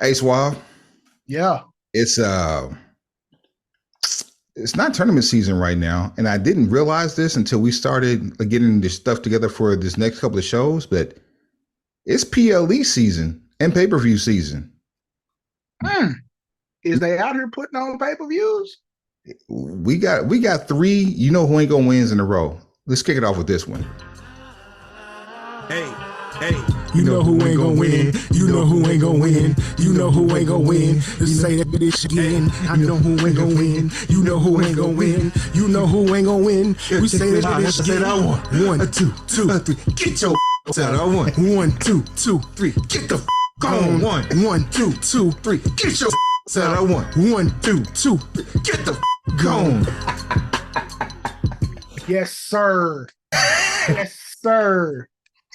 Hey, Suave. Yeah. It's it's not tournament season right now, and I didn't realize this until we started getting this stuff together for this next couple of shows. But it's PLE season and pay per view season. Hmm. Is they out here putting on pay-per-views? We got three. You know who ain't gonna wins in a row. Let's kick it off with this one. Hey, hey, you know who ain't gonna win. You know who ain't gonna win. You know who ain't gonna win. Let's say that bitch again. I know who ain't gonna win. You know who ain't gonna win. You know who ain't gonna win. We say that bitch again. One, two, three. Get your out. I won. 1, 2, 3. Get the on. 1, 2, 3. Get your out. I won. 1, 2, 3. Get the gone. Yes, sir. Yes, sir.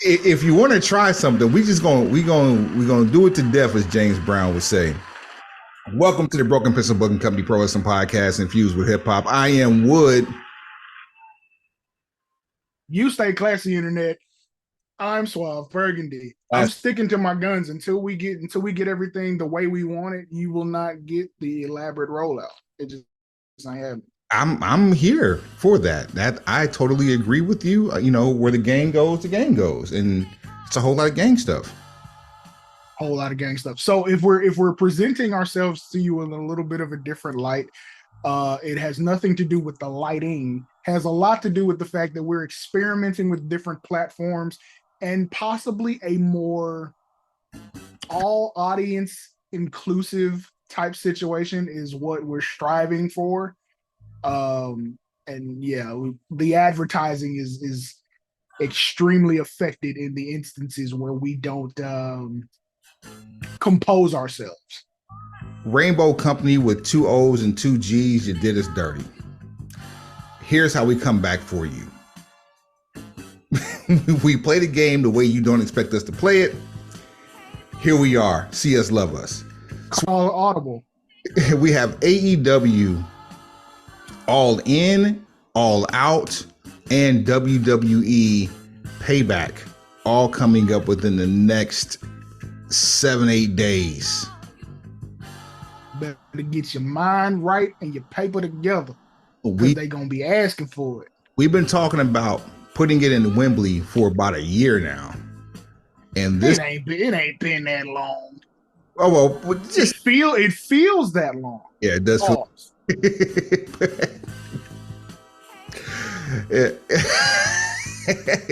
If you want to try something, we gonna do it to death, as James Brown would say. Welcome to the Broken Pencil Booking Company Pro Wrestling Podcast infused with hip hop. I am Wood. You stay classy, internet. I'm Suave Burgundy. I'm sticking to my guns until we get everything the way we want it. You will not get the elaborate rollout. It just ain't happening. I'm here for that. That I totally agree with you. You know, where the game goes, the game goes, and it's a whole lot of gang stuff. Whole lot of gang stuff. So if we're presenting ourselves to you in a little bit of a different light, it has nothing to do with the lighting. Has a lot to do with the fact that we're experimenting with different platforms and possibly a more all audience inclusive type situation is what we're striving for. And yeah, the advertising is extremely affected in the instances where we don't compose ourselves. Rainbow Company with 2 O's and 2 G's, you did us dirty. Here's how we come back for you. We play the game the way you don't expect us to play it. Here we are. See us, love us. Call audible. We have AEW All In, All Out, and WWE Payback all coming up within the next 7-8 days. Better get your mind right and your paper together, because they're gonna be asking for it. We've been talking about putting it in Wembley for about a year now, and this it ain't been that long. Oh well, just it feels that long. Yeah, it does.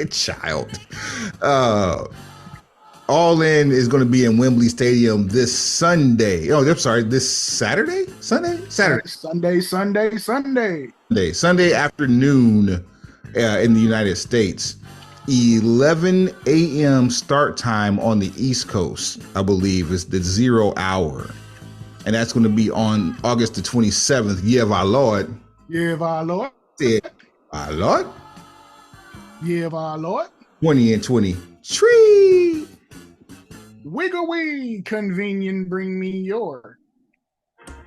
Child. All In is going to be in Wembley Stadium this Sunday. Oh, I'm sorry, this Saturday? Saturday afternoon in the United States. 11 a.m. start time on the East Coast, I believe, is the 0 hour. And that's going to be on August the 27th. Yeah, my Lord. Yeah, my Lord. Yeah, my Lord. Yeah, my Lord. 20 and 20. Tree. Wiggle wee, convenient, bring me your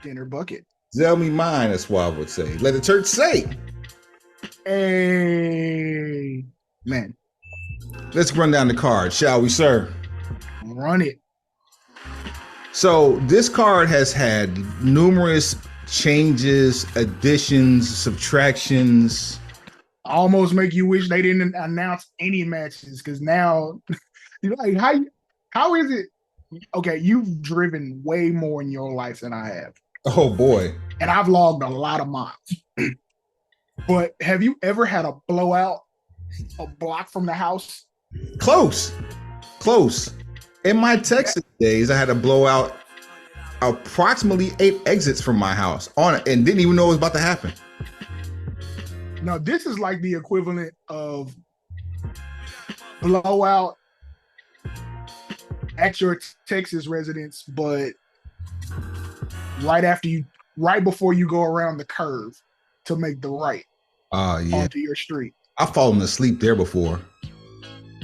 dinner bucket. Tell me mine, as Suave would say. Let the church say. Hey, man. Let's run down the card, shall we, sir? Run it. So this card has had numerous changes, additions, subtractions. Almost make you wish they didn't announce any matches, because now, like, how is it? Okay, you've driven way more in your life than I have. Oh boy. And I've logged a lot of miles. But have you ever had a blowout a block from the house? Close. In my Texas days, I had a blowout approximately 8 exits from my house on it and didn't even know it was about to happen. No, this is like the equivalent of blowout at your Texas residence, but right before you go around the curve to make the right onto your street. I've fallen asleep there before.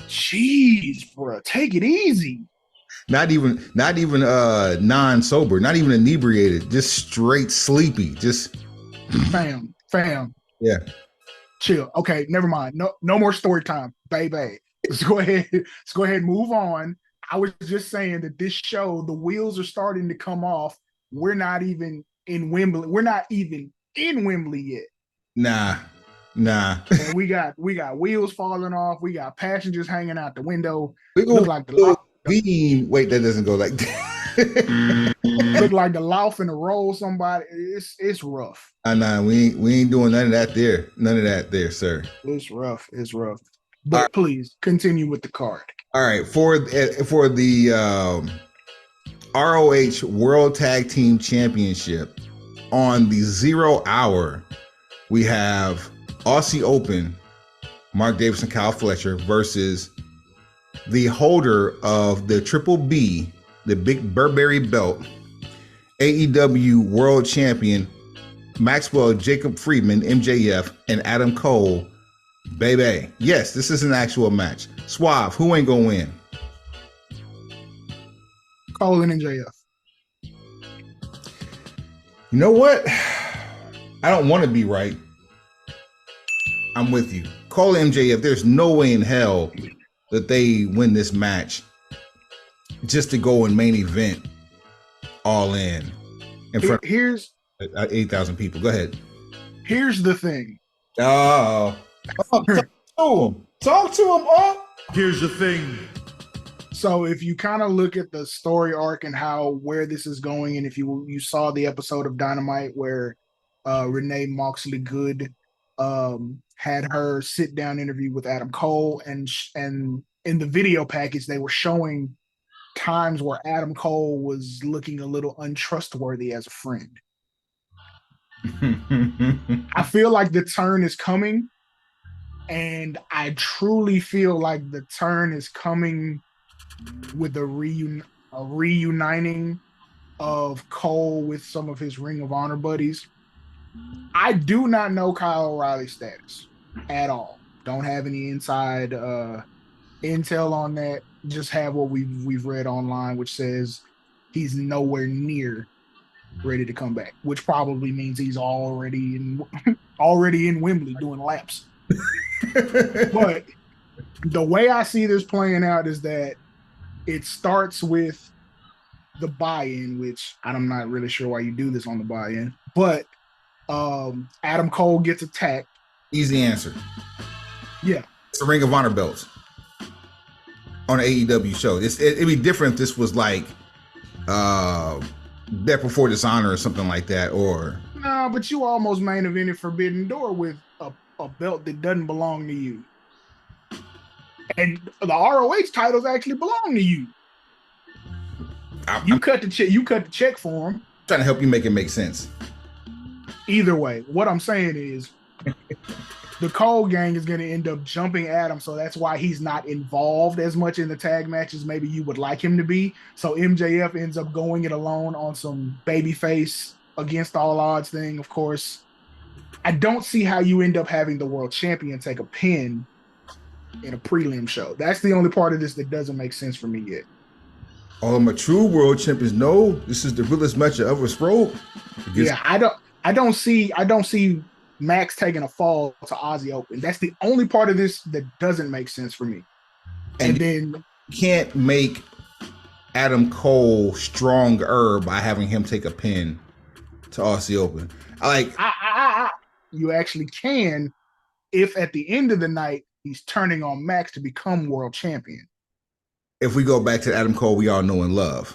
Jeez, bro, take it easy. Not even non-sober, not even inebriated, just straight sleepy. Just fam. Yeah. Chill. Okay, never mind. No more story time, baby. Let's go ahead and move on. I was just saying that this show, the wheels are starting to come off. We're not even in Wembley. We're not even in Wembley yet. Nah. And we got wheels falling off. We got passengers hanging out the window. We Look go like the wait, that doesn't go like that. look like the laugh and the roll somebody. It's rough. Nah, we ain't doing none of that there. None of that there, sir. It's rough. It's rough. But please continue with the card. All right, for the ROH World Tag Team Championship on the 0 hour, we have Aussie Open, Mark Davis and Kyle Fletcher versus the holder of the Triple B, the Big Burberry belt, AEW World Champion Maxwell Jacob Friedman, MJF, and Adam Cole, baby. Yes, this is an actual match. Suave, who ain't gonna win? Cole and MJF. You know what? I don't want to be right. I'm with you. Cole and MJF, there's no way in hell that they win this match just to go and main event all in front Here's of 8,000 people. Go ahead. Here's the thing. Oh, talk to him. Talk to him. Oh. Here's the thing. So if you kind of look at the story arc and where this is going, and if you saw the episode of Dynamite where Renee Moxley Good had her sit down interview with Adam Cole, and in the video package they were showing times where Adam Cole was looking a little untrustworthy as a friend. I feel like the turn is coming, and I truly feel like the turn is coming with a reuniting of Cole with some of his Ring of Honor buddies. I do not know Kyle O'Reilly's status at all. Don't have any inside intel on that. Just have what we've read online, which says he's nowhere near ready to come back, which probably means he's already in Wembley doing laps. But the way I see this playing out is that it starts with the buy-in, which I'm not really sure why you do this on the buy-in, but Adam Cole gets attacked. Easy answer. Yeah. It's a Ring of Honor belt on an AEW show. It'd be different if this was like Death Before Dishonor or something like that, or no, but you almost main evented Forbidden Door with a belt that doesn't belong to you. And the ROH titles actually belong to you. You cut the check for them. Trying to help you make it make sense. Either way, what I'm saying is the Cole gang is going to end up jumping Adam, so that's why he's not involved as much in the tag matches maybe you would like him to be. So MJF ends up going it alone on some babyface against all odds thing, of course. I don't see how you end up having the world champion take a pin in a prelim show. That's the only part of this that doesn't make sense for me yet. All of my true world champions know this is the realest match I ever spoke. Yeah, I don't see Max taking a fall to Aussie Open. That's the only part of this that doesn't make sense for me. And then you can't make Adam Cole stronger by having him take a pin to Aussie Open. You actually can if at the end of the night he's turning on Max to become world champion. If we go back to Adam Cole we all know and love.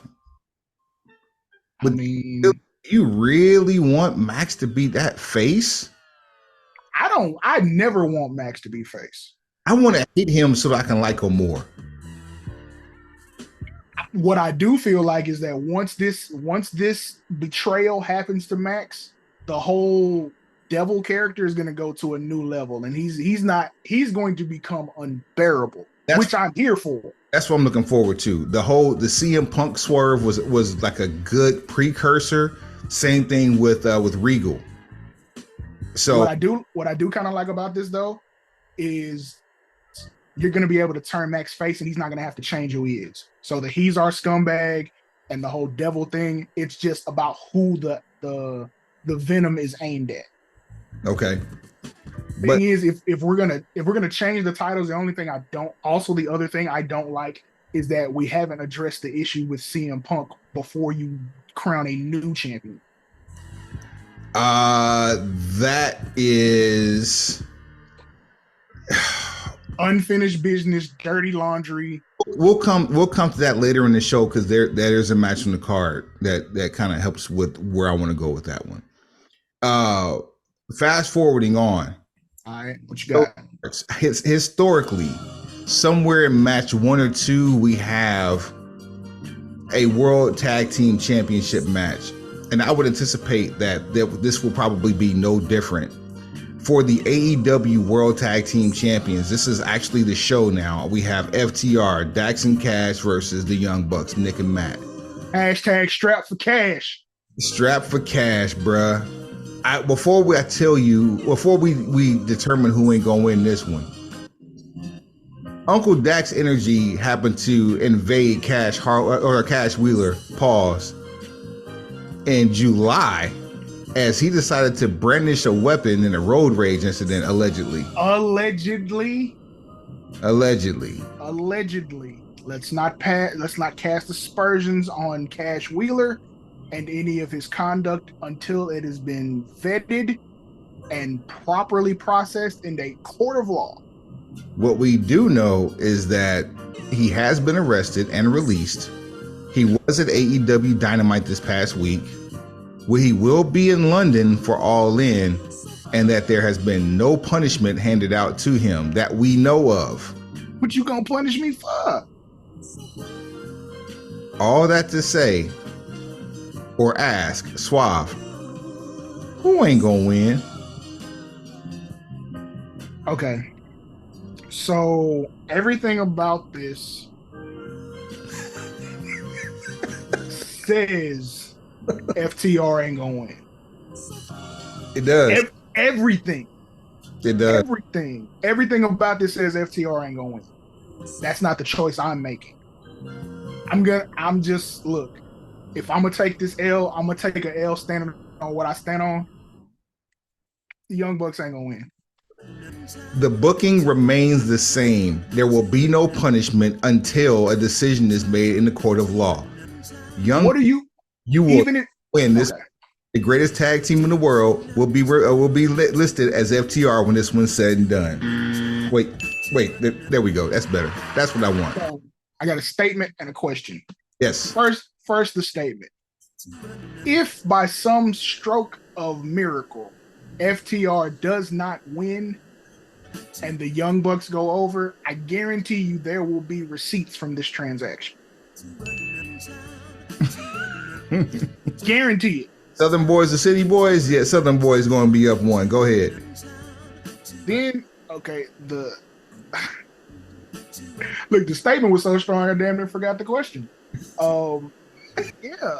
But I mean, you really want Max to be that face? I never want Max to be face. I want to hate him so that I can like him more. What I do feel like is that once this betrayal happens to Max, the whole devil character is going to go to a new level, and he's going to become unbearable, which I'm here for. That's what I'm looking forward to. The CM Punk swerve was like a good precursor. Same thing with Regal. So what I do kind of like about this though is you're going to be able to turn Max face, and he's not going to have to change who he is. So that he's our scumbag and the whole devil thing. It's just about who the venom is aimed at. Okay. Thing is, if we're gonna change the titles, the other thing I don't like is that we haven't addressed the issue with CM Punk before you crown a new champion. That is unfinished business, dirty laundry. We'll come to that later in the show because there's a match on the card that kind of helps with where I want to go with that one. Fast forwarding on. All right, what you got? Historically, somewhere in match 1 or 2, we have a World Tag Team Championship match, and I would anticipate that this will probably be no different. For the AEW World Tag Team Champions, this is actually the show now. We have FTR, Dax and Cash versus the Young Bucks, Nick and Matt. Hashtag strap for cash. Strap for cash, bruh. Before we determine who ain't gonna win this one, Uncle Dax energy happened to invade Cash Wheeler, in July, as he decided to brandish a weapon in a road rage incident, allegedly. Let's not cast aspersions on Cash Wheeler and any of his conduct until it has been vetted and properly processed in a court of law. What we do know is that he has been arrested and released. He was at AEW Dynamite this past week. He will be in London for All In, and that there has been no punishment handed out to him that we know of. What you gonna punish me for? All that to say, or ask, Suave, who ain't gonna win? Okay. So everything about this says FTR ain't gonna win. It does. Everything. It does. Everything about this says FTR ain't gonna win. That's not the choice I'm making. Look, if I'm gonna take this L, I'm gonna take an L standing on what I stand on. The Young Bucks ain't gonna win. The booking remains the same. There will be no punishment until a decision is made in the court of law. You will win this. Okay. The greatest tag team in the world will be listed as FTR when this one's said and done. Wait, there we go. That's better. That's what I want. So, I got a statement and a question. Yes. First the statement. If by some stroke of miracle FTR does not win and the Young Bucks go over, I guarantee you there will be receipts from this transaction. Guarantee it. Southern Boys, the City Boys? Yeah, Southern Boys going to be up 1. Go ahead. Then, okay, look, the statement was so strong, I damn near forgot the question. Yeah.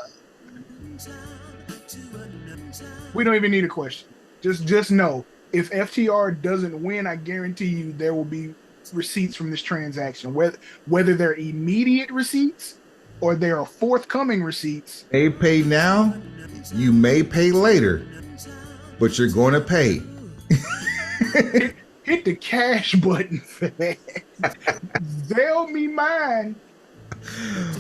We don't even need a question. Just know, if FTR doesn't win, I guarantee you there will be receipts from this transaction. Whether they're immediate receipts or they are forthcoming receipts. They pay now, you may pay later, but you're going to pay. Hit the cash button for that. Zell me mine.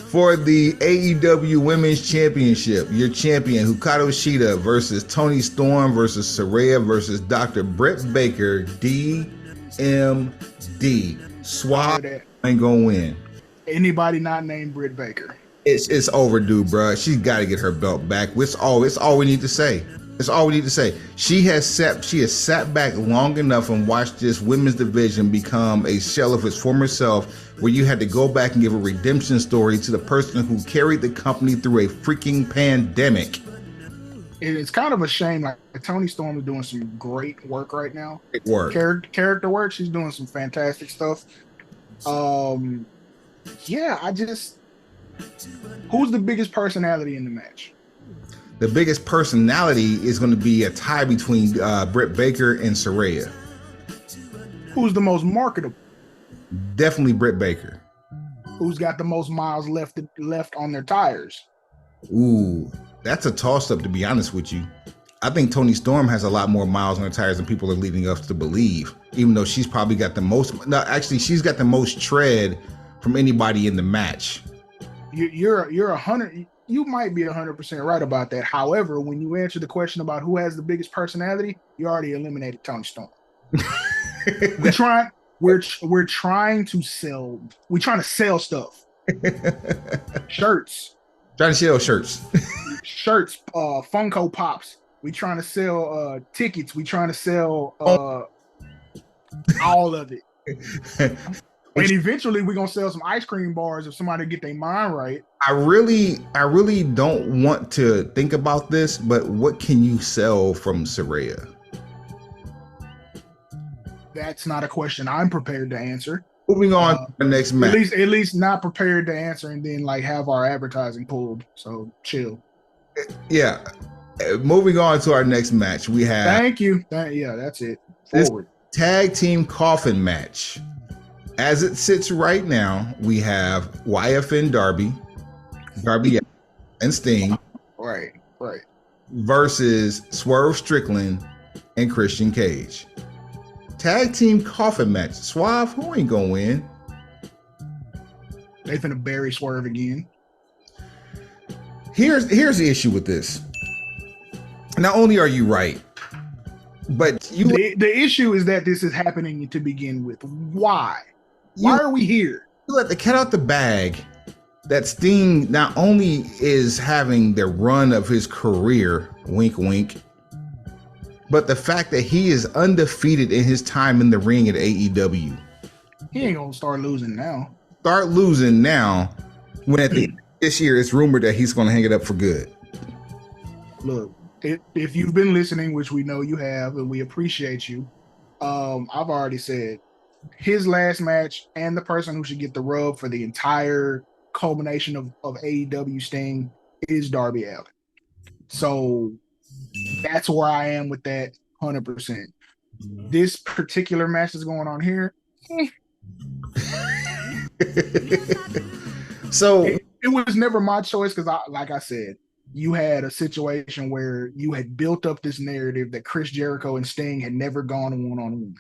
For the AEW Women's Championship, your champion Hikaru Shida versus Toni Storm versus Saraya versus Dr. Britt Baker, DMD. Swab ain't gonna win. Anybody not named Britt Baker? It's overdue, bro. She's got to get her belt back. It's all we need to say. It's all we need to say. She has sat back long enough and watched this women's division become a shell of its former self, where you had to go back and give a redemption story to the person who carried the company through a freaking pandemic. It's kind of a shame. Like, Toni Storm is doing some great work right now. Great work. Character work. She's doing some fantastic stuff. Who's the biggest personality in the match? The biggest personality is going to be a tie between Britt Baker and Saraya. Who's the most marketable? Definitely Britt Baker. Who's got the most miles left on their tires? Ooh, that's a toss-up, to be honest with you. I think Toni Storm has a lot more miles on her tires than people are leading us to believe, even though she's probably got the most. No, actually, she's got the most tread from anybody in the match. You're 100. You might be 100% right about that. However, when you answer the question about who has the biggest personality, you already eliminated Tony Storm. We're trying to sell. We're trying to sell stuff. Shirts. Trying to sell shirts. Shirts, Funko Pops. We trying to sell tickets. We trying to sell all of it. And eventually we're gonna sell some ice cream bars if somebody get their mind right. I really don't want to think about this, but what can you sell from Saraya? That's not a question I'm prepared to answer. Moving on to the next match. At least not prepared to answer and then like have our advertising pulled. So chill. Yeah. Moving on to our next match. We have Thank you. Yeah, that's it. Forward. This tag team coffin match. As it sits right now, we have YFN Darby and Sting. Right. Versus Swerve Strickland and Christian Cage. Tag team coffin match. Suave, who ain't gonna win? They finna bury Swerve again. Here's the issue with this. Not only are you right, but the issue is that this is happening to begin with. Why? Why are we here? You let the cat out the bag that Sting not only is having the run of his career, wink, wink, but the fact that he is undefeated in his time in the ring at AEW. He ain't gonna start losing now. Start losing now when at the end of this year it's rumored that he's gonna hang it up for good. Look, if you've been listening, which we know you have, and we appreciate you, I've already said his last match and the person who should get the rub for the entire culmination of AEW Sting is Darby Allin. So that's where I am with that 100%. This particular match that's going on here. So it was never my choice because, like I said, you had a situation where you had built up this narrative that Chris Jericho and Sting had never gone one-on-one.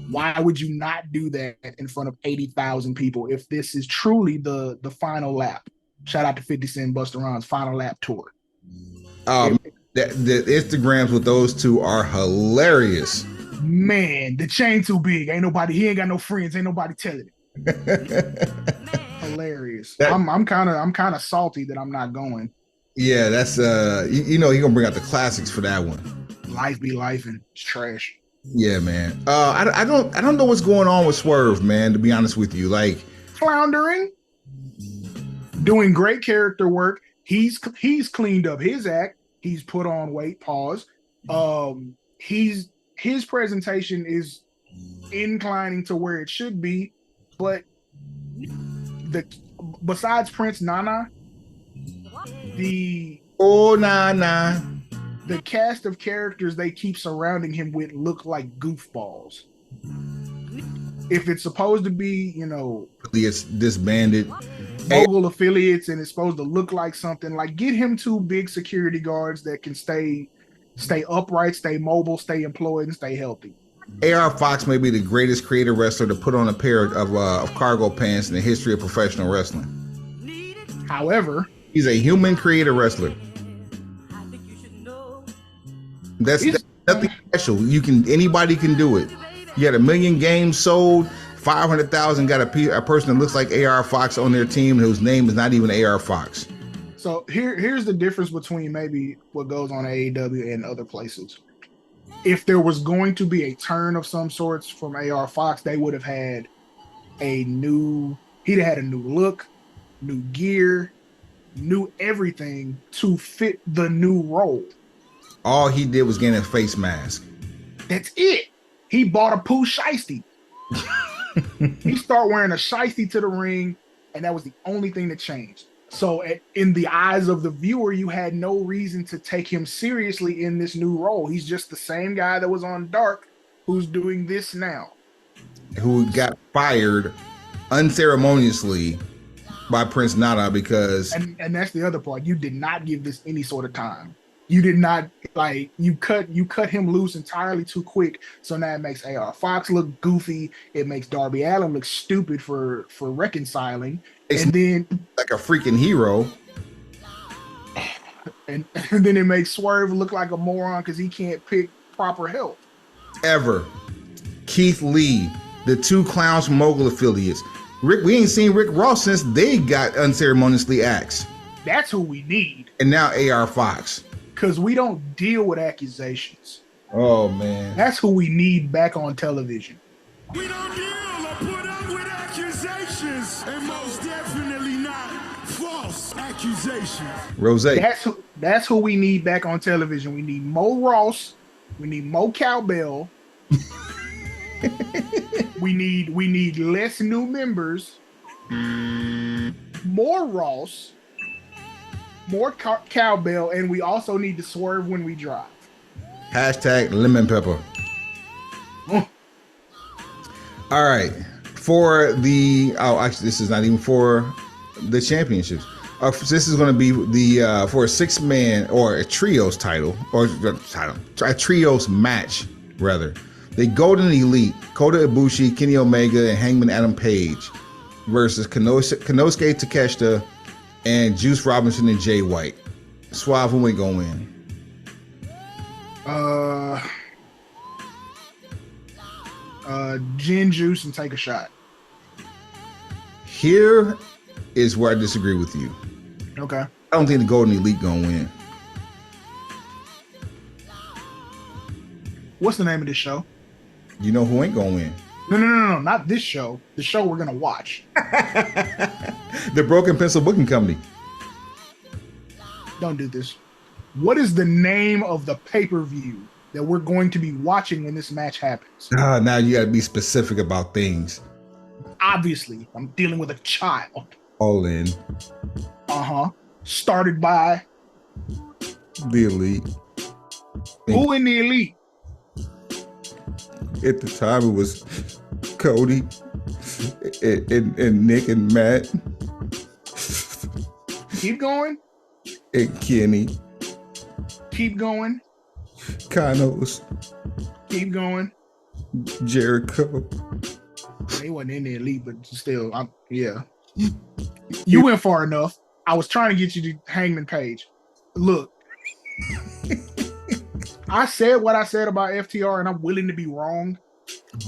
Why would you not do that in front of 80,000 people if this is truly the final lap? Shout out to 50 Cent Busta Rhymes final lap tour. The Instagrams with those two are hilarious. Man, the chain too big. He ain't got no friends. Ain't nobody telling it. Hilarious. I'm kind of salty that I'm not going. Yeah, that's you know, he gonna bring out the classics for that one. Life be life and it's trash. Yeah, man. I don't know what's going on with Swerve, man, to be honest with you. Like floundering, doing great character work. He's cleaned up his act. He's put on weight. Pause. His presentation is inclining to where it should be, but besides Prince Nana, the cast of characters they keep surrounding him with look like goofballs. If it's supposed to be, you know, it's disbanded. Mogul affiliates and it's supposed to look like something, like get him two big security guards that can stay upright, stay mobile, stay employed, and stay healthy. AR Fox may be the greatest creative wrestler to put on a pair of cargo pants in the history of professional wrestling. However, he's a human creative wrestler. That's nothing special. Anybody can do it. You had 1 million games sold, 500,000 got a person that looks like AR Fox on their team whose name is not even AR Fox. So here's the difference between maybe what goes on at AEW and other places. If there was going to be a turn of some sorts from AR Fox, they would have had he'd have had a new look, new gear, new everything to fit the new role. All he did was get a face mask. That's it. He bought a Pooh shiesty. He started wearing a shiesty to the ring, and that was the only thing that changed. So in the eyes of the viewer, you had no reason to take him seriously in this new role. He's just the same guy that was on Dark who's doing this now. Who got fired unceremoniously by Prince Nana because... And that's the other part. You did not give this any sort of time. You did not like you cut him loose entirely too quick. So now it makes AR Fox look goofy. It makes Darby Allin look stupid for reconciling. It's And then like a freaking hero. and then it makes Swerve look like a moron because he can't pick proper help. Ever. Keith Lee, the two Clowns from Mogul affiliates. We ain't seen Rick Ross since they got unceremoniously axed. That's who we need. And now AR Fox. Because we don't deal with accusations. Oh, man. That's who we need back on television. We don't deal or put up with accusations, and most definitely not false accusations. Rose. That's who we need back on television. We need Mo Ross. We need Mo Cowbell. we need less new members. More Ross. More cowbell, and we also need to swerve when we drive. Hashtag lemon pepper. All right. For the actually, this is not even for the championships. This is going to be the for a 6-man or a trios title or a trios match rather. The Golden Elite, Kota Ibushi, Kenny Omega, and Hangman Adam Page versus Konosuke Takeshita and Juice Robinson and Jay White. Suave, who ain't gonna win? Gin Juice and take a shot. Here is where I disagree with you. Okay. I don't think the Golden Elite gonna win. What's the name of this show? You know who ain't gonna win? No, not this show. The show we're gonna watch. The Broken Pencil Booking Company. Don't do this. What is the name of the pay-per-view that we're going to be watching when this match happens? Now you gotta be specific about things. Obviously, I'm dealing with a child. All in. Started by The Elite. who in the Elite? At the time, it was Cody and Nick and Matt Keep going. and Kenny, Keep going. Kanos, Keep going. Jericho. He wasn't in the Elite, but still, yeah. You went far enough. I was trying to get you to Hangman Page. Look, I said what I said about FTR, and I'm willing to be wrong.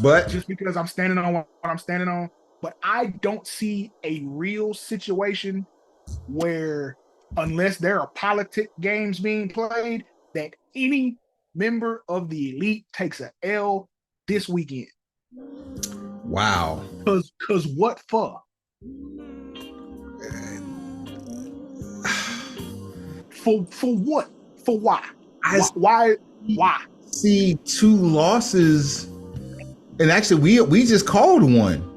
But Just because I'm standing on what I'm standing on. But I don't see a real situation where, unless there are politic games being played, that any member of the Elite takes a L this weekend. wow. Cause what for? For what? For why? Why? See 2 losses, and actually we just called one.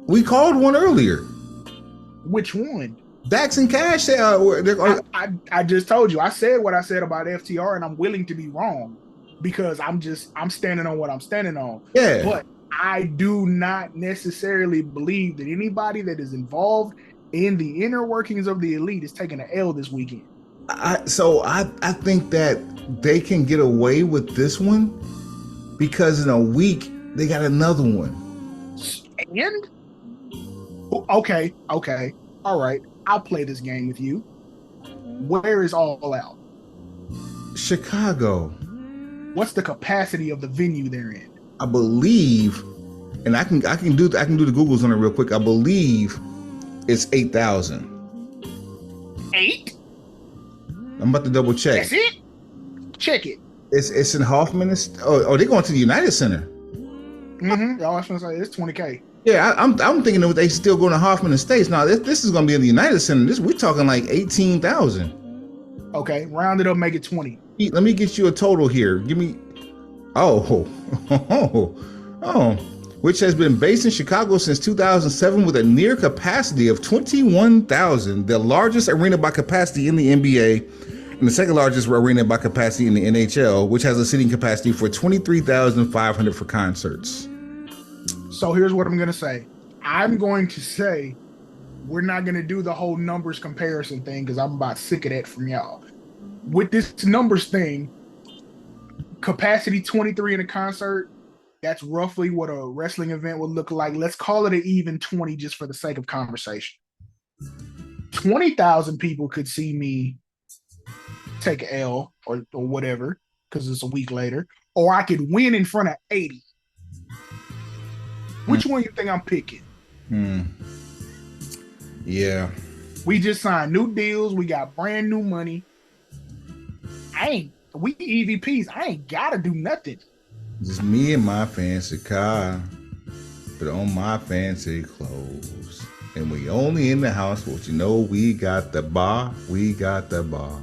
We called one earlier. Which one? Dax and Cash. I just told you. I said what I said about FTR, and I'm willing to be wrong because I'm standing on what I'm standing on. Yeah. But I do not necessarily believe that anybody that is involved in the inner workings of the Elite is taking an L this weekend. I think that they can get away with this one because in a week they got another one. And okay, all right. I'll play this game with you. Where is All Out? Chicago. What's the capacity of the venue they're in? I believe, and I can do the Googles on it real quick. I believe it's 8,000. 8? I'm about to double check. That's it? Check it. It's in Hoffman. They're going to the United Center. Mm-hmm. I was gonna say it's 20K. Yeah, I'm thinking that they still going to Hoffman Estates. Now this is going to be in the United Center. We're talking like 18,000. Okay, round it up, make it 20. Let me get you a total here. Give me. Oh, which has been based in Chicago since 2007 with a near capacity of 21,000, the largest arena by capacity in the NBA, and the second largest arena by capacity in the NHL, which has a seating capacity for 23,500 for concerts. So here's what I'm going to say. I'm going to say we're not gonna do the whole numbers comparison thing because I'm about sick of that from y'all. With this numbers thing, capacity 23 in a concert, that's roughly what a wrestling event would look like. Let's call it an even 20 just for the sake of conversation. 20,000 people could see me take an L or whatever because it's a week later, or I could win in front of 80. Which one you think I'm picking? Yeah. We just signed new deals. We got brand new money. We EVPs. I ain't gotta do nothing. Just me and my fancy car. Put on my fancy clothes. And we only in the house, but you know we got the bar. We got the bar.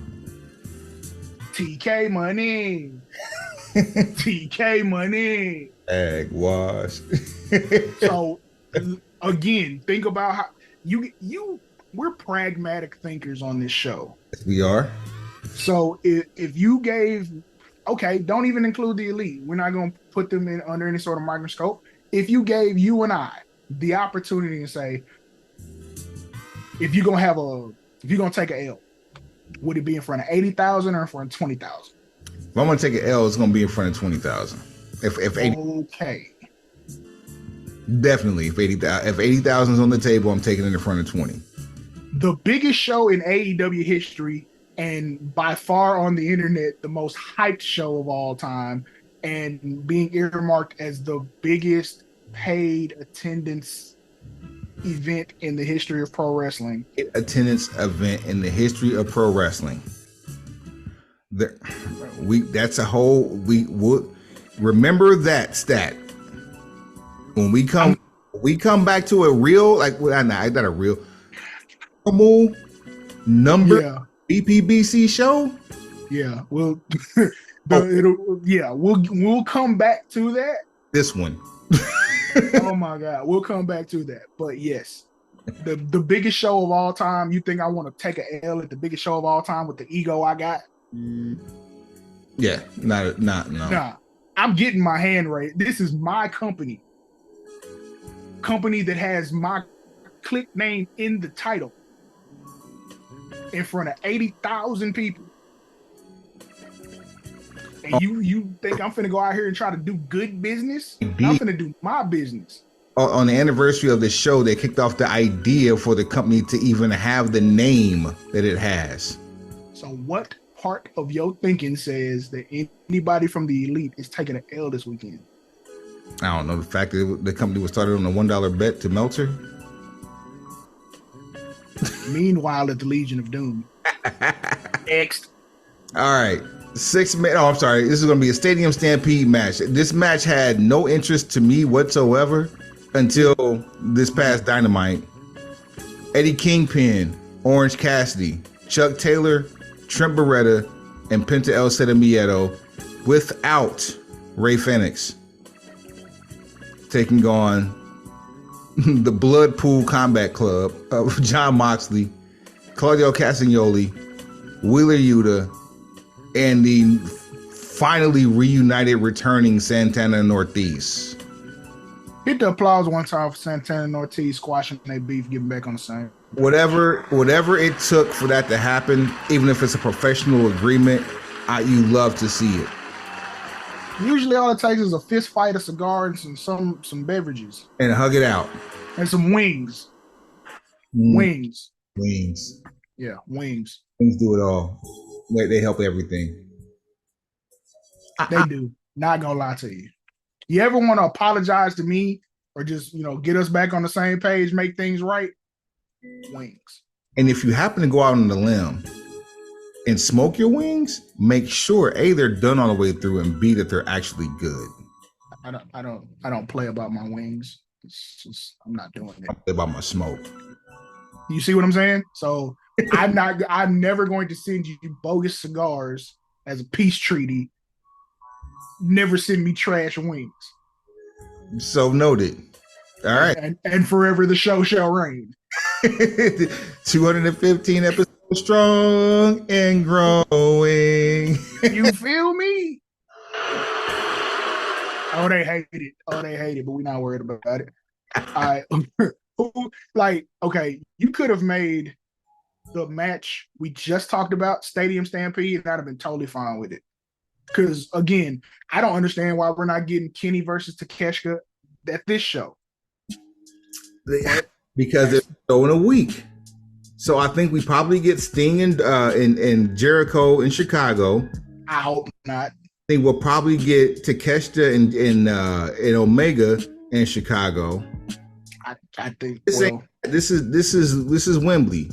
TK money. TK money. Egg wash. So again, think about how we're pragmatic thinkers on this show. We are. So if you gave, okay, don't even include the elite. We're not going to put them in under any sort of microscope. If you gave you and I the opportunity to say, if you're going to take an L, would it be in front of 80,000 or in front of 20,000? If I'm going to take an L, it's going to be in front of 20,000. If 80, okay. Definitely. If 80,000 is on the table, I'm taking it in front of 20. The biggest show in AEW history, and by far on the internet, the most hyped show of all time, and being earmarked as the biggest paid attendance event in the history of pro wrestling. Attendance event in the history of pro wrestling. That's a whole. We would remember that stat when we come back to a real, like, well, not a real normal number BPBC show. Yeah, we'll come back to that. This one. Oh my God, we'll come back to that. But yes, the biggest show of all time. You think I want to take an L at the biggest show of all time with the ego I got? Yeah, no. Nah, I'm getting my hand raised. This is my company that has my click name in the title in front of 80,000 people. And you think I'm finna go out here and try to do good business? I'm finna do my business. On the anniversary of the show, they kicked off the idea for the company to even have the name that it has. So what part of your thinking says that anybody from the elite is taking an L this weekend? I don't know. The fact that the company was started on a $1 bet to Meltzer. Meanwhile, at the Legion of Doom. Next. All right. 6 minutes. Oh, I'm sorry. This is going to be a Stadium Stampede match. This match had no interest to me whatsoever until this past Dynamite. Eddie Kingpin, Orange Cassidy, Chuck Taylor, Trent Beretta, and Penta El Miedo without Ray Phoenix taking on the Bloodpool Combat Club of John Moxley, Claudio Castagnoli, Wheeler Yuta, and the finally reunited returning Santana and Ortiz. Hit the applause one time for Santana and Ortiz squashing their beef, getting back on the same. Whatever it took for that to happen, even if it's a professional agreement, you love to see it. Usually all it takes is a fist fight, a cigar, and some beverages. And hug it out. And some wings. Wings. Yeah, wings. Wings do it all. They help everything. They do. Not gonna lie to you. You ever want to apologize to me or just, get us back on the same page, make things right? Wings. And if you happen to go out on the limb and smoke your wings, make sure A, they're done all the way through, and B, that they're actually good. I don't play about my wings. It's just, I'm not doing it. I play about my smoke. You see what I'm saying? So I'm never going to send you bogus cigars as a peace treaty. Never send me trash wings. So noted. All right. And forever the show shall reign. 215 episodes strong and growing. You feel me? Oh, they hate it. But we're not worried about it. All right. Who like okay, you could have made the match we just talked about, Stadium Stampede, and I'd have been totally fine with it. Because again, I don't understand why we're not getting Kenny versus Takeshita at this show. Because they're showing a week. So I think we probably get Sting and Jericho in Chicago. I hope not. I think we'll probably get Takeshita and Omega in Chicago. I think this is Wembley,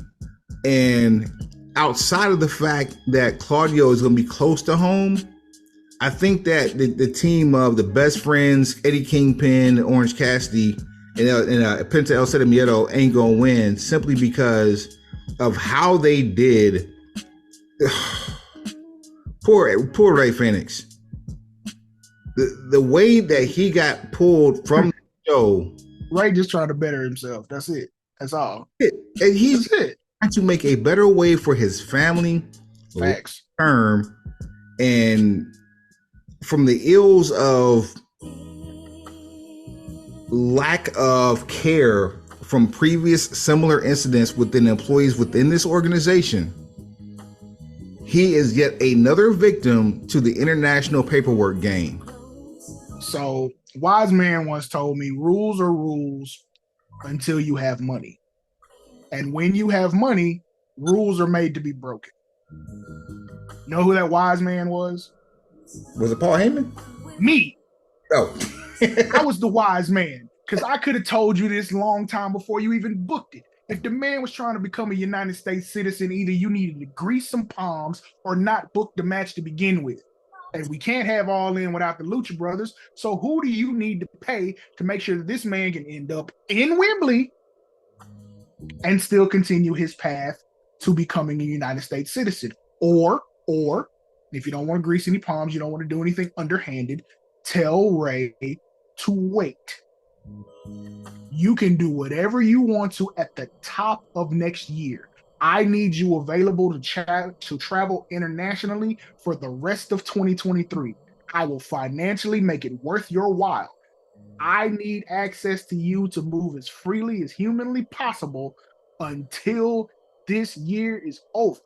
and outside of the fact that Claudio is going to be close to home, I think that the team of the Best Friends, Eddie Kingpin, Orange Cassidy, and Penta El Zero Miedo ain't going to win simply because of how they did. Poor Ray Phoenix. The way that he got pulled from the show. Ray just trying to better himself. That's it. That's all. And he's trying to make a better way for his family. Facts. Term, and from the ills of lack of care from previous similar incidents within employees within this organization, he is yet another victim to the international paperwork game. So, wise man once told me, rules are rules until you have money. And when you have money, rules are made to be broken. You know who that wise man was? Was it Paul Heyman? Me. Oh. I was the wise man because I could have told you this long time before you even booked it. If the man was trying to become a United States citizen, either you needed to grease some palms or not book the match to begin with. And we can't have All In without the Lucha Brothers. So who do you need to pay to make sure that this man can end up in Wembley and still continue his path to becoming a United States citizen? Or if you don't want to grease any palms, you don't want to do anything underhanded, tell Ray to wait. You can do whatever you want to at the top of next year. I need you available to travel internationally for the rest of 2023. I will financially make it worth your while. I need access to you to move as freely as humanly possible until this year is over.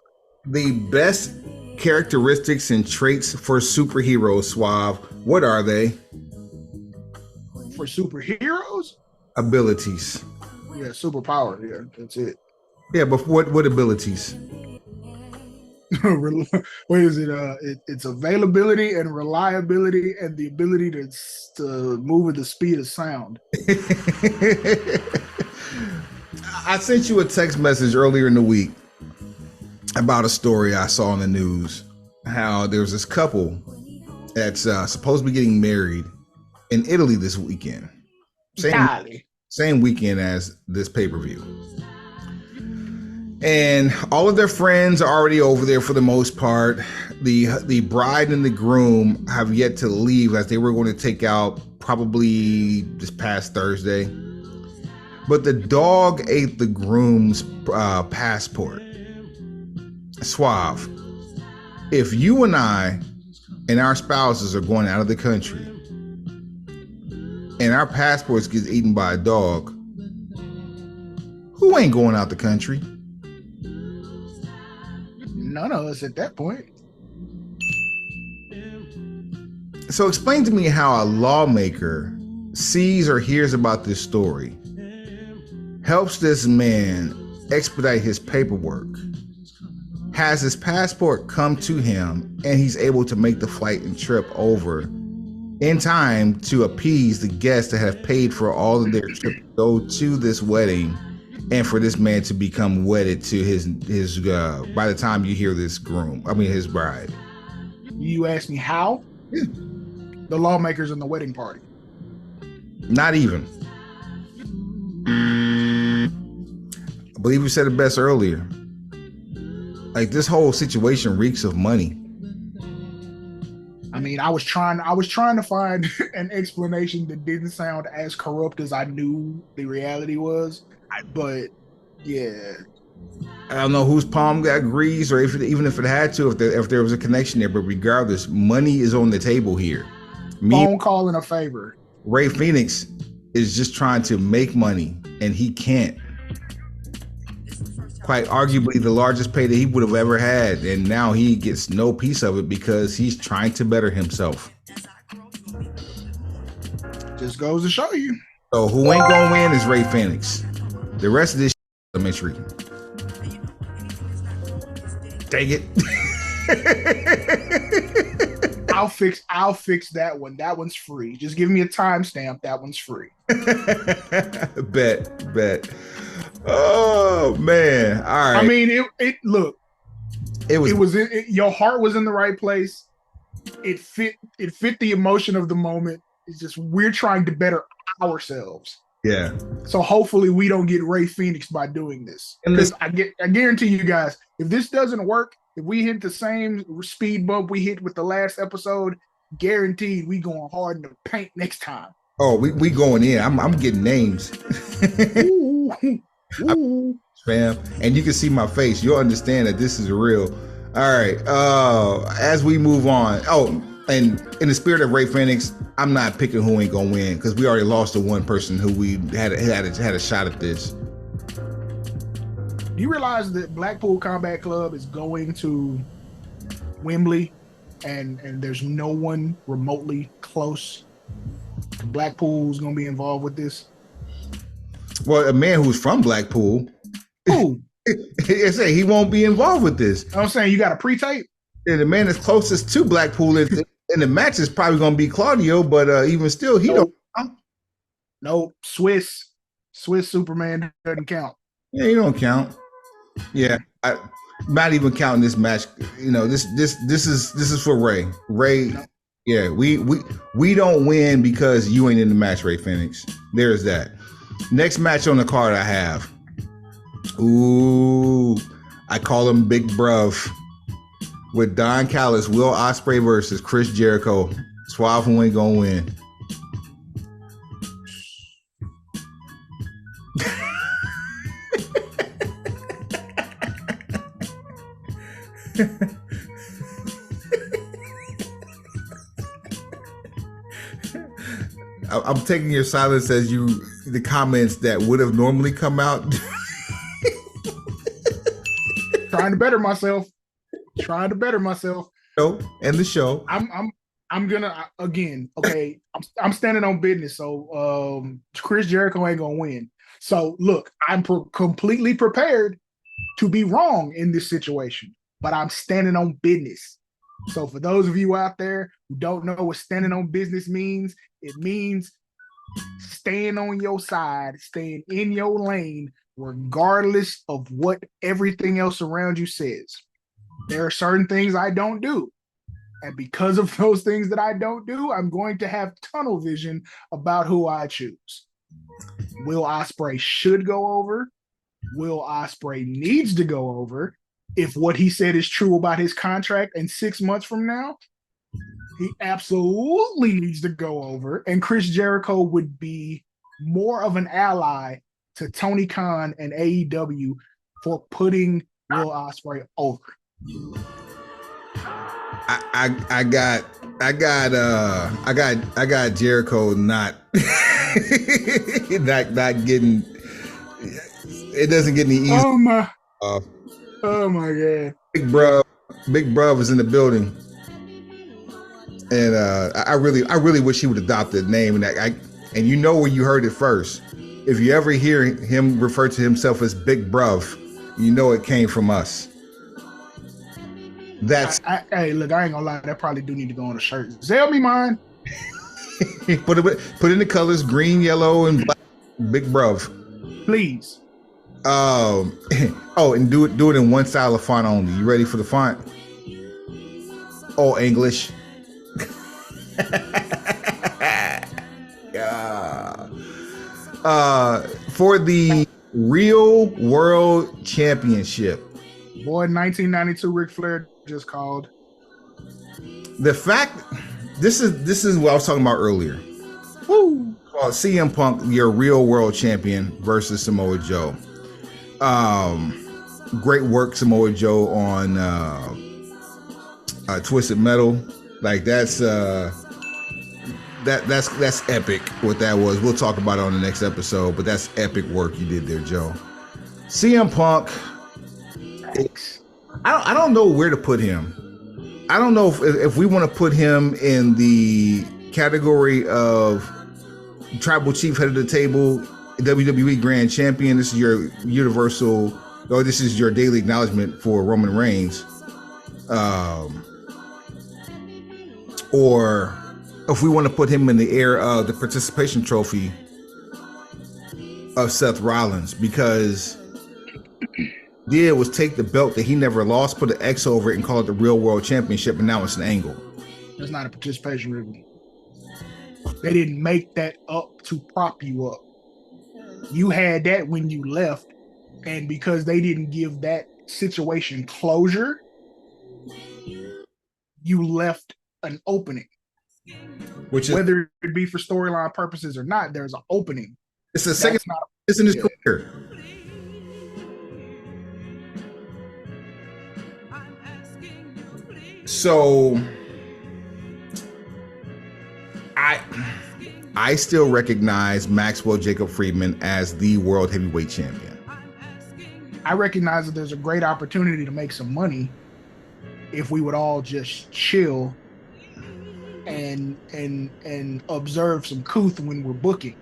The best characteristics and traits for superheroes, Suave, what are they? For superheroes? Abilities. Yeah, superpower. Yeah, that's it. Yeah, but what abilities? What is it? It's availability and reliability and the ability to move at the speed of sound. I sent you a text message earlier in the week about a story I saw in the news. How there was this couple that's supposed to be getting married in Italy this weekend. Same weekend as this pay-per-view. And all of their friends are already over there for the most part. The bride and the groom have yet to leave, as they were going to take out probably this past Thursday. But the dog ate the groom's passport. Suave. If you and I and our spouses are going out of the country and our passports get eaten by a dog, who ain't going out the country? None of us at that point. So explain to me how a lawmaker sees or hears about this story, helps this man expedite his paperwork, has his passport come to him, and he's able to make the flight and trip over in time to appease the guests that have paid for all of their trip to go to this wedding, and for this man to become wedded to his by the time you hear this his bride. You ask me how? Yeah. The lawmakers in the wedding party. Not even. I believe you said it best earlier. Like, this whole situation reeks of money. I mean, I was trying to find an explanation that didn't sound as corrupt as I knew the reality was. But yeah, I don't know whose palm got greased, or even if it had to, if there was a connection there. But regardless, money is on the table here. Phone call in a favor. Ray Phoenix is just trying to make money and he can't. Quite arguably the largest pay that he would have ever had, and now he gets no piece of it because he's trying to better himself. Just goes to show you. So who ain't gonna win is Ray Phoenix. The rest of this elementary. Dang it. I'll fix that one. That one's free. Just give me a timestamp. That one's free. Bet. Oh man. All right. I mean, it was your heart was in the right place. It fit the emotion of the moment. It's just we're trying to better ourselves. Yeah. So hopefully we don't get Ray Phoenix by doing this. Because I guarantee you guys, if this doesn't work, if we hit the same speed bump we hit with the last episode, guaranteed we going hard in the paint next time. Oh, we going in. I'm getting names. Ooh. Fam, and you can see my face. You'll understand that this is real. All right. As we move on. Oh, and in the spirit of Ray Phoenix, I'm not picking who ain't gonna win because we already lost to one person who we had a shot at this. Do you realize that Blackpool Combat Club is going to Wembley, and there's no one remotely close to Blackpool who's going to be involved with this? Well, a man who's from Blackpool, he won't be involved with this. I'm saying you got a pre-tape. And the man that's closest to Blackpool in the match is probably going to be Claudio, but even still, he don't. No, Swiss Superman doesn't count. Yeah, he don't count. Yeah, not even counting this match. You know, this is for Ray. Ray, yeah, we don't win because you ain't in the match, Ray Phoenix. There's that. Next match on the card I have. Ooh, I call him Big Bruv. With Don Callis, Will Ospreay versus Chris Jericho. Suave who ain't gonna win. I'm taking your silence as the comments that would have normally come out. Trying to better myself. And the show. I'm gonna again. Okay, I'm standing on business. So Chris Jericho ain't gonna win. So look, I'm completely prepared to be wrong in this situation, but I'm standing on business. So for those of you out there who don't know what standing on business means, it means staying on your side, staying in your lane, regardless of what everything else around you says. There are certain things I don't do. And because of those things that I don't do, I'm going to have tunnel vision about who I choose. Will Ospreay should go over. Will Ospreay needs to go over. If what he said is true about his contract and 6 months from now, he absolutely needs to go over. And Chris Jericho would be more of an ally to Tony Khan and AEW for putting Will Ospreay over. I got Jericho not not getting. It doesn't get any easier. Oh my god! Big Bruv is in the building, and I really wish he would adopt the name. And you know where you heard it first. If you ever hear him refer to himself as Big Bruv, you know it came from us. That's hey, look, I ain't gonna lie, that probably do need to go on a shirt. Sell me mine. put in the colors green, yellow, and black. Big Bruv, please. And do it in one style of font only. You ready for the font? Oh, English. Yeah. For the Real World Championship. Boy, 1992 Ric Flair just called. The fact, this is what I was talking about earlier. Woo! Well, CM Punk, your Real World Champion versus Samoa Joe. Great work, Samoa Joe, on Twisted Metal. Like that's that's epic. What that was, we'll talk about it on the next episode. But that's epic work you did there, Joe. CM Punk. I don't know where to put him. I don't know if we want to put him in the category of tribal chief, head of the table, WWE Grand Champion. This is your universal, or this is your daily acknowledgement for Roman Reigns. Or if we want to put him in the air of the participation trophy of Seth Rollins, because did was take the belt that he never lost, put an X over it, and call it the Real World Championship, and now it's an angle. That's not a participation ribbon. They didn't make that up to prop you up. You had that when you left, and because they didn't give that situation closure, you left an opening. Which is, whether it be for storyline purposes or not, there's an opening. It's the second. It's in his career. So I still recognize Maxwell Jacob Friedman as the world heavyweight champion. I recognize that there's a great opportunity to make some money if we would all just chill and observe some couth when we're booking.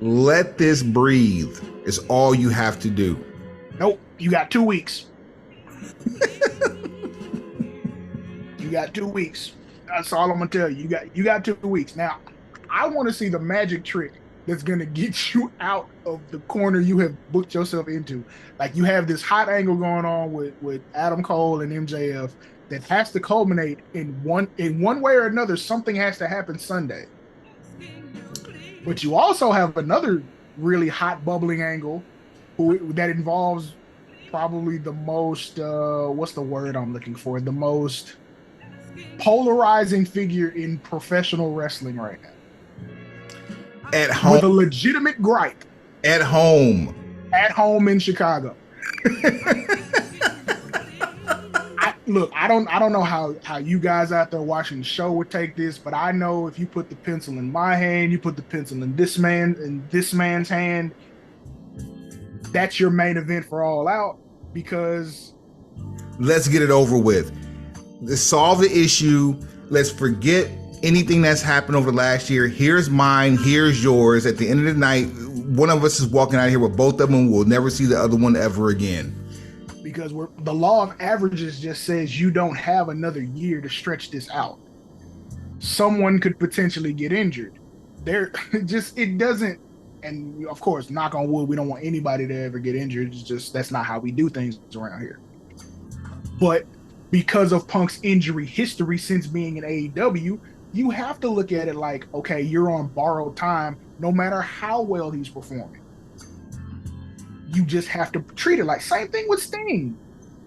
Let this breathe is all you have to do. Nope, you got 2 weeks. You got 2 weeks. That's all I'm gonna tell you. You got 2 weeks. Now, I want to see the magic trick that's gonna get you out of the corner you have booked yourself into. Like, you have this hot angle going on with Adam Cole and MJF that has to culminate in one way or another. Something has to happen Sunday. But you also have another really hot bubbling angle that involves probably the most what's the word I'm looking for? The most polarizing figure in professional wrestling right now. At home. With a legitimate gripe. At home. At home in Chicago. I don't know how you guys out there watching the show would take this, but I know if you put the pencil in my hand, you put the pencil in this man's hand, that's your main event for All Out, because let's get it over with. Let's solve the issue. Let's forget anything that's happened over the last year. Here's mine, here's yours. At the end of the night, one of us is walking out of here with both of them. We'll never see the other one ever again. Because the law of averages just says you don't have another year to stretch this out. Someone could potentially get injured. It doesn't, and of course, knock on wood, we don't want anybody to ever get injured. It's just, that's not how we do things around here. But because of Punk's injury history since being in AEW, you have to look at it like, okay, you're on borrowed time, no matter how well he's performing. You just have to treat it like, same thing with Sting.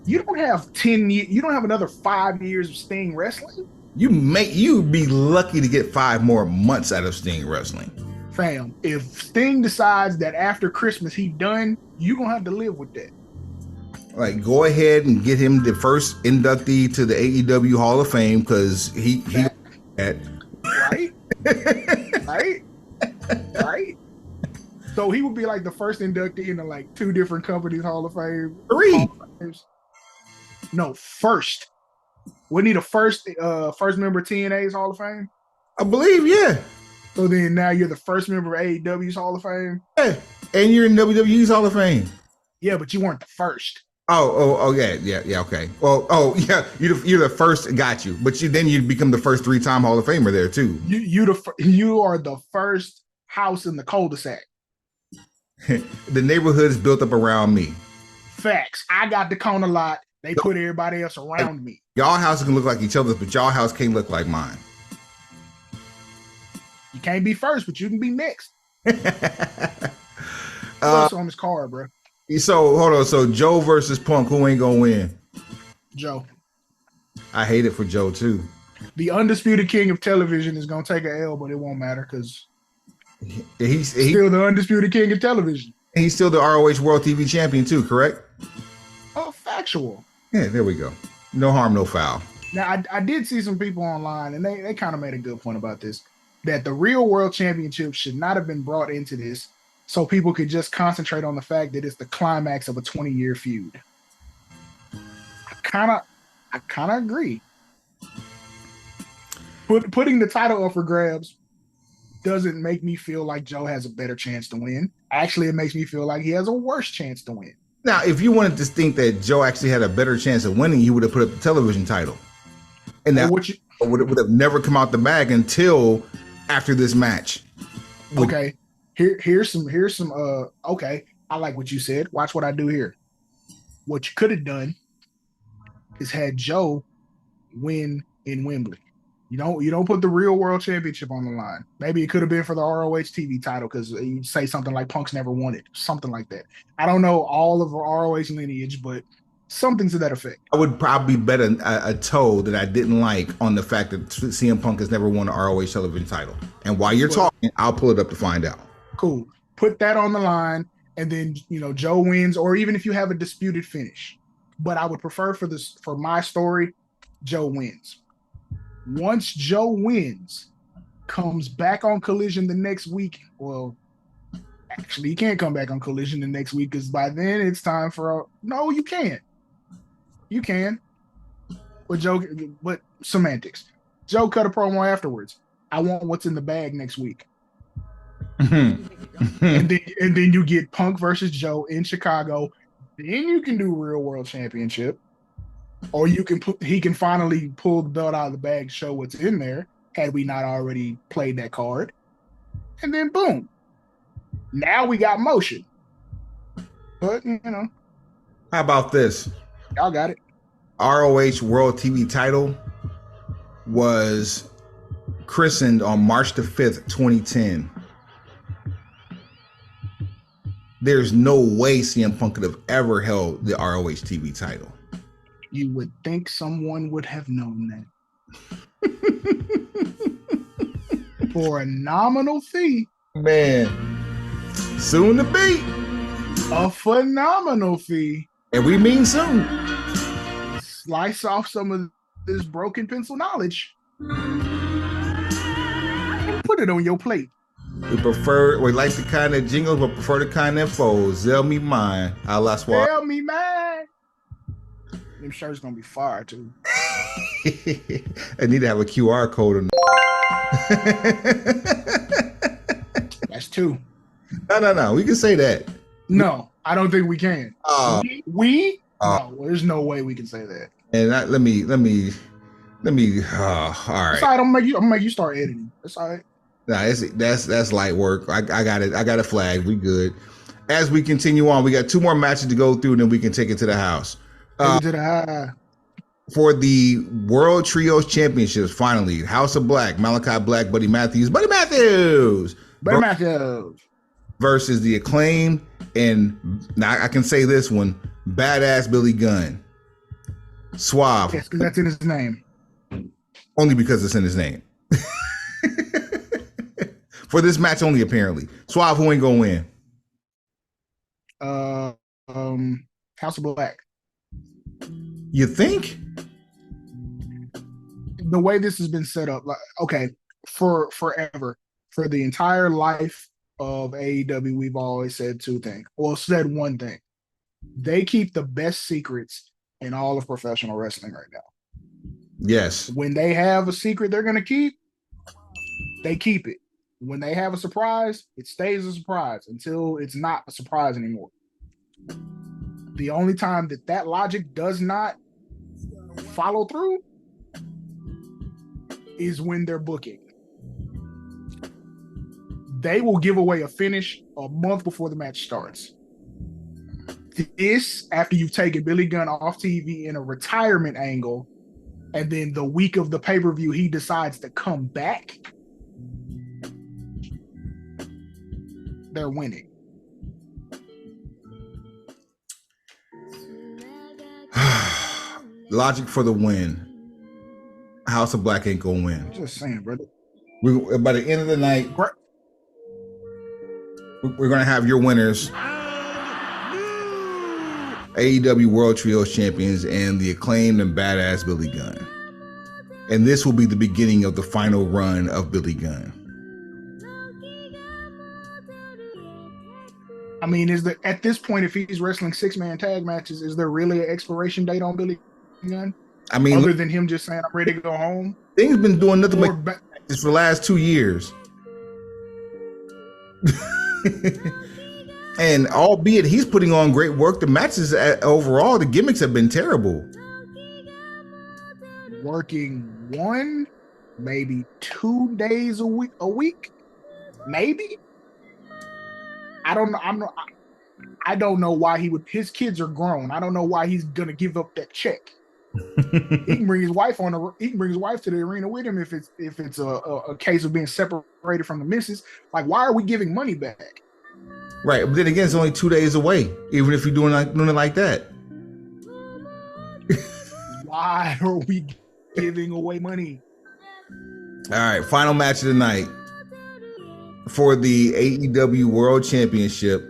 You don't have 10 years, you don't have another 5 years of Sting wrestling. You'd be lucky to get 5 more months out of Sting wrestling. Fam, if Sting decides that after Christmas he done, you're gonna have to live with that. Like, go ahead and get him the first inductee to the AEW Hall of Fame, because he right? Right? So he would be like the first inductee into like 2 different companies Hall of Fame. 3. No, first. Wouldn't he the first member of TNA's Hall of Fame? I believe, yeah. So then now you're the first member of AEW's Hall of Fame? Yeah. And you're in WWE's Hall of Fame. Yeah, but you weren't the first. Oh, yeah, okay. Well, yeah, you're the first, got you. But then you become the first 3-time Hall of Famer there too. You are the first house in the cul-de-sac. The neighborhood is built up around me. Facts. I got the corner lot. They put everybody else around me. Y'all houses can look like each other's, but y'all house can't look like mine. You can't be first, but you can be next. What's on this card, bro? So hold on. So Joe versus Punk, who ain't gonna win? Joe. I hate it for Joe too. The undisputed king of television is gonna take an L, but it won't matter because he's still the undisputed king of television. He's still the ROH World TV Champion too, correct? Oh, factual. Yeah, there we go. No harm, no foul. Now, I did see some people online, and they kind of made a good point about this. that the real world championship should not have been brought into this so people could just concentrate on the fact that it's the climax of a 20-year feud. I kind of agree. Putting the title up for grabs doesn't make me feel like Joe has a better chance to win. Actually, it makes me feel like he has a worse chance to win. Now, if you wanted to think that Joe actually had a better chance of winning, he would have put up the television title. And that would have never come out the bag until after this match. Okay. Here's some okay. I like what you said. Watch what I do here. What you could have done is had Joe win in Wembley. You don't put the real world championship on the line. Maybe it could have been for the ROH TV title because you say something like Punk's never won it, something like that. I don't know all of the ROH lineage, but something to that effect. I would probably bet a toe that I didn't like on the fact that CM Punk has never won an ROH television title. And while you're talking, I'll pull it up to find out. Cool. Put that on the line, and then Joe wins, or even if you have a disputed finish. But I would prefer for my story, Joe wins. Once Joe wins, comes back on Collision the next week. Well, actually, he can't come back on Collision the next week because by then it's time for no, you can't. You can. But semantics. Joe cut a promo afterwards. I want what's in the bag next week. and then you get Punk versus Joe in Chicago. Then you can do Real World Championship. Or he can finally pull the belt out of the bag, show what's in there, had we not already played that card. And then boom. Now we got motion. But How about this? Y'all got it. ROH World TV title was christened on March the 5th, 2010. There's no way CM Punk could have ever held the ROH TV title. You would think someone would have known that. For a nominal fee. Man. Soon to be. A phenomenal fee. And we mean soon. Slice off some of this broken pencil knowledge. And put it on your plate. We like the kind of jingles, but prefer the kind of info. Zell me mine. Zell me mine. Them shirts gonna be fire too. I need to have a QR code on. That's two. No. We can say that. No, I don't think we can. We? No, there's no way we can say that. And let me. All right. That's all right. I'm gonna make you start editing. That's all right. Nah, that's light work. I got it. I got a flag. We good. As we continue on, we got 2 more matches to go through, and then we can take it to the house. For the World Trios Championships, finally, House of Black, Malachi Black, Buddy Matthews versus the Acclaim, and now I can say this one, Badass Billy Gunn. Suave. Yes, because that's in his name. Only because it's in his name. For this match only, apparently. Suave, who ain't gonna win? House of Black. You think? The way this has been set up, like, okay, for forever, for the entire life of AEW, we've always said 2 things. Well, said one thing. They keep the best secrets in all of professional wrestling right now. Yes. When they have a secret they're going to keep, they keep it. When they have a surprise, it stays a surprise until it's not a surprise anymore. The only time that logic does not follow through is when they're booking. They will give away a finish a month before the match starts. This, after you've taken Billy Gunn off TV in a retirement angle, and then the week of the pay-per-view, he decides to come back, they're winning. Logic for the win. House of Black ain't gonna win. I'm just saying, brother. By the end of the night, we're gonna have your winners: AEW World Trios Champions and the Acclaimed and Badass Billy Gunn. And this will be the beginning of the final run of Billy Gunn. I mean, at this point, if he's wrestling 6-man tag matches, is there really an expiration date on Billy Gunn? I mean, Other than him just saying, I'm ready to go home? Thing's been doing nothing Or but this for the last 2 years. And albeit he's putting on great work, the matches overall, the gimmicks have been terrible. Working 1, maybe 2 days a week, maybe. I don't know. I don't know why he would. His kids are grown. I don't know why he's gonna give up that check. He can bring his wife he can bring his wife to the arena with him if it's a case of being separated from the missus. Like, why are we giving money back? Right, but then again, it's only 2 days away. Even if you're doing it like that. Why are we giving away money? All right, final match of the night for the AEW World Championship.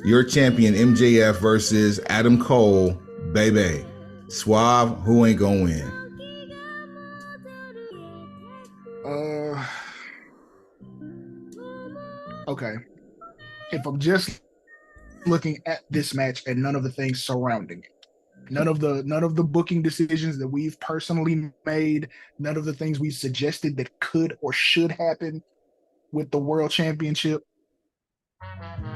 Your champion MJF versus Adam Cole, baby. Suave, who ain't gonna win? Okay. If I'm just looking at this match and none of the things surrounding it, none of the booking decisions that we've personally made, none of the things we've suggested that could or should happen with the World Championship,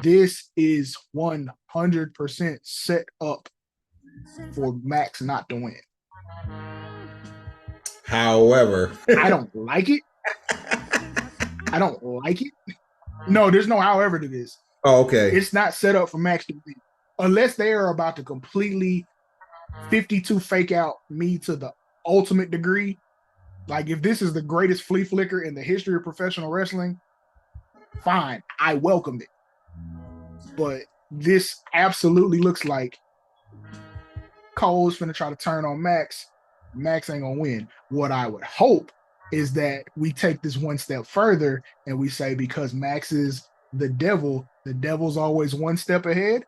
this is 100% set up for Max not to win. However, I don't like it. I don't like it. No, there's no however to this. Oh, okay. It's not set up for Max to win. Unless they are about to completely 52 fake out me to the ultimate degree. Like, if this is the greatest flea flicker in the history of professional wrestling, fine. I welcome it. But this absolutely looks like Cole's finna try to turn on Max. Max ain't gonna win. What I would hope is that we take this one step further and we say, because Max is the devil's always one step ahead.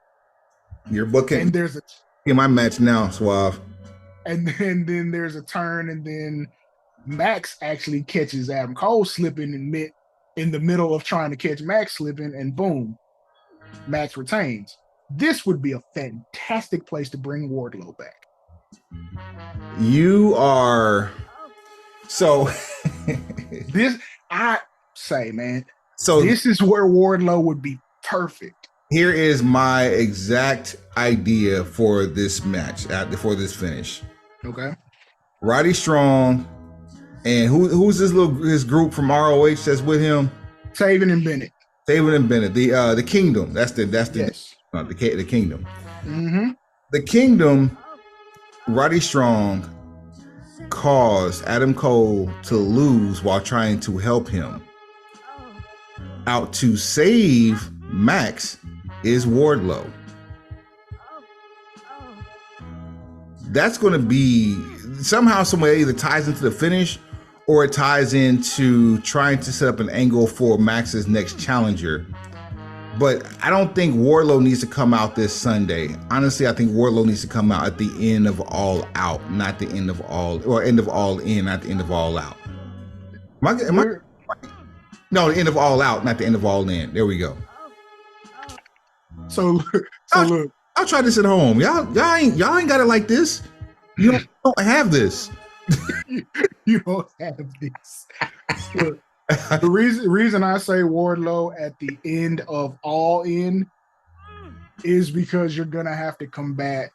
You're booking. And there's my match now, Suave. And then there's a turn, and then Max actually catches Adam Cole slipping in the middle of trying to catch Max slipping, and boom, Max retains. This would be a fantastic place to bring Wardlow back. You are so this, I say, man. So this is where Wardlow would be perfect. Here is my exact idea for this match, for this finish. Okay. Roddy Strong, and who's his group from ROH that's with him? Taven and Bennett. The Kingdom. That's the yes. The Kingdom. Mm-hmm. The Kingdom. Roddy Strong caused Adam Cole to lose while trying to help him. Out to save Max is Wardlow. That's going to be somehow, some way, either ties into the finish or it ties into trying to set up an angle for Max's next challenger. But I don't think Wardlow needs to come out this Sunday. Honestly, I think Wardlow needs to come out at the end of All Out, not the end of end of All In, not the end of All Out. No, the end of All Out, not the end of All In. There we go. So look. I'll try this at home. Y'all ain't got it like this. You don't have this. You don't have this. Look, the reason I say Wardlow at the end of All In is because you're gonna have to combat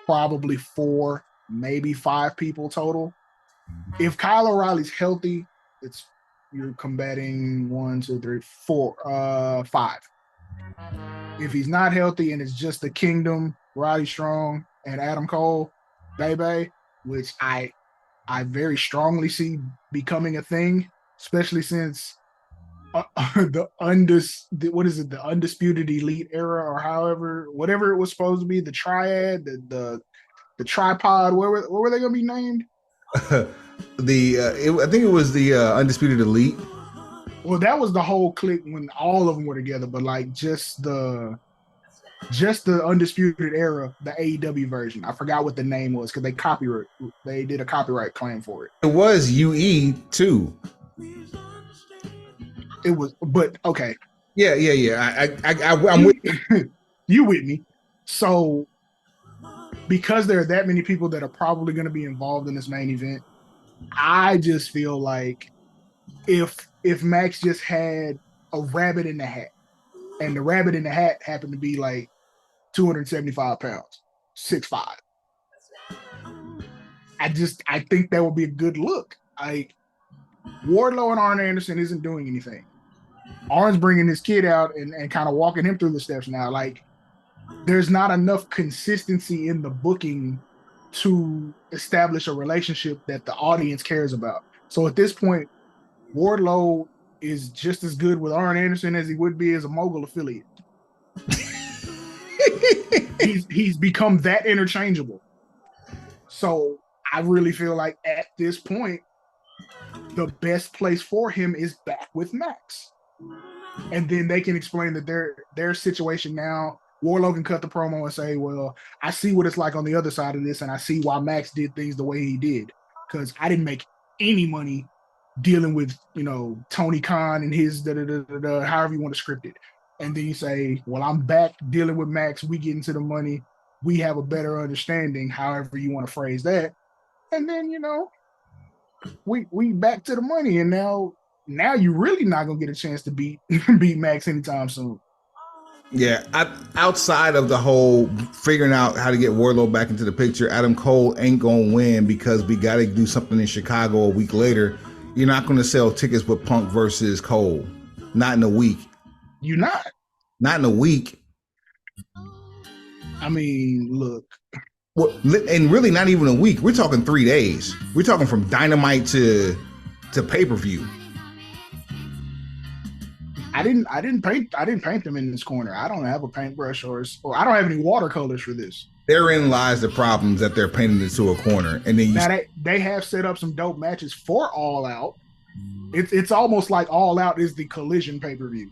probably 4, maybe 5 people total. If Kyle O'Reilly's healthy, you're combating 1, 2, 3, 4, 5. If he's not healthy and it's just the Kingdom, Roddy Strong and Adam Cole, baby, which I very strongly see becoming a thing, especially since the Undisputed Elite era, or whatever it was supposed to be, the triad, the tripod, what were they gonna be named? I think it was the Undisputed Elite. Well, that was the whole clique when all of them were together, but like just the Undisputed Era, the AEW version. I forgot what the name was because they did a copyright claim for it. It was UE too. It was, but okay. Yeah. I'm with you. You with me? So because there are that many people that are probably going to be involved in this main event, I just feel like if Max just had a rabbit in the hat, and the rabbit in the hat happened to be like 275 pounds, 6'5", I think that would be a good look. Like Wardlow and Arn Anderson isn't doing anything. Arn's bringing his kid out and kind of walking him through the steps now. Like there's not enough consistency in the booking to establish a relationship that the audience cares about. So at this point, Wardlow is just as good with Arn Anderson as he would be as a Mogul affiliate. he's become that interchangeable. So I really feel like at this point, the best place for him is back with Max. And then they can explain that their situation now. Wardlow can cut the promo and say, well, I see what it's like on the other side of this, and I see why Max did things the way he did. Because I didn't make any money dealing with, Tony Khan and his however you want to script it. And then you say, well, I'm back dealing with Max. We get into the money. We have a better understanding, however you want to phrase that. And then, we back to the money. And now you're really not going to get a chance to beat Max anytime soon. Yeah, outside of the whole figuring out how to get Wardlow back into the picture, Adam Cole ain't going to win because we got to do something in Chicago a week later. You're not going to sell tickets with Punk versus Cole. Not in a week. You're not. Not in a week. I mean, look. Well, and really not even a week. We're talking 3 days. We're talking from Dynamite to pay-per-view. I didn't paint them in this corner. I don't have a paintbrush or I don't have any watercolors for this. Therein lies the problems that they're painting into a corner. And then they have set up some dope matches for All Out. It's almost like All Out is the Collision pay-per-view.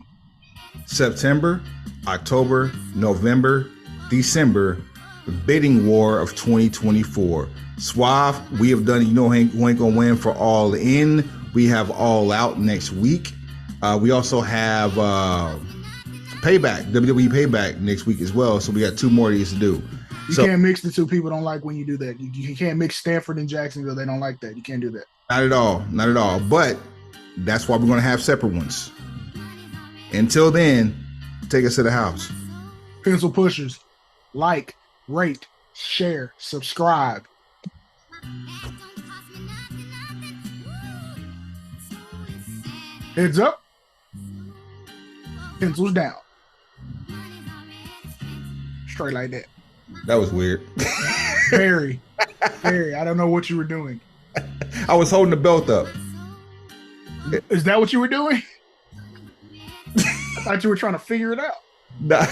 September, October, November, December, the bidding war of 2024. Suave, we have done, who ain't gonna win for All In. We have All Out next week. We also have Payback, WWE Payback next week as well. So we got 2 more of these to do. You can't mix the two. People don't like when you do that. You can't mix Stanford and Jacksonville. They don't like that. You can't do that. Not at all. Not at all. But that's why we're going to have separate ones. Until then, take us to the house. Pencil pushers, like, rate, share, subscribe. Heads up. Pencils down. Straight like that. That was weird. Very. I don't know what you were doing. I was holding the belt up. Is that what you were doing? I thought you were trying to figure it out. Nah.